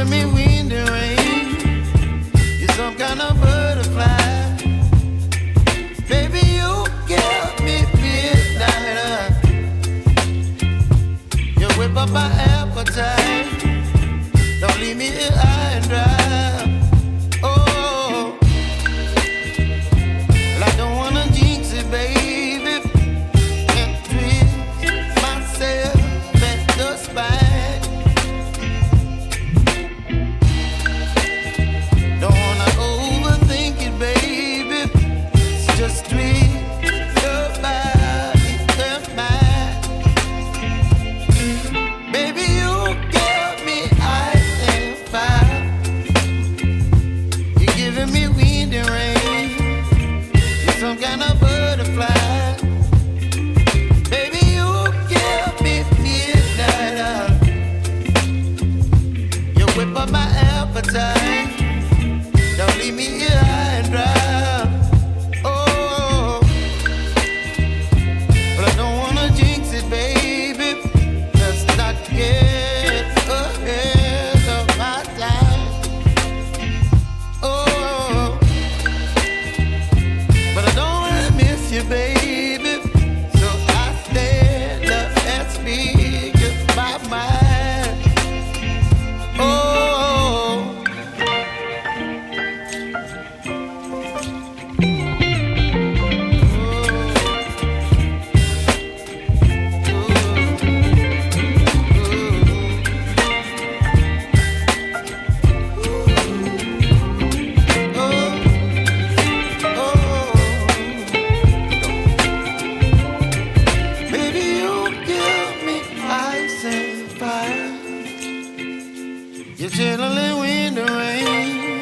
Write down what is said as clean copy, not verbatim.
giving me wind and rain. You're some kind of butterfly. Baby, you give me midnight. You whip up my appetite. Don't leave me here high and dry. Oh, well, I don't wanna jinx it, baby. Can't twist myself at the spine. Don't wanna overthink it, baby. It's just twist your body and mine. Baby, you give me ice and fire. You're giving me wind and rain. You're some kind of butterfly. Baby, you give me midnight. You whip up my appetite. Don't leave me here high and dry. Oh, but I don't wanna jinx it, baby. Let's not get ahead of my time. Oh, but I don't wanna miss you, baby. So I stand up and speak my mind. Oh. Baby, you give me ice and fire. You should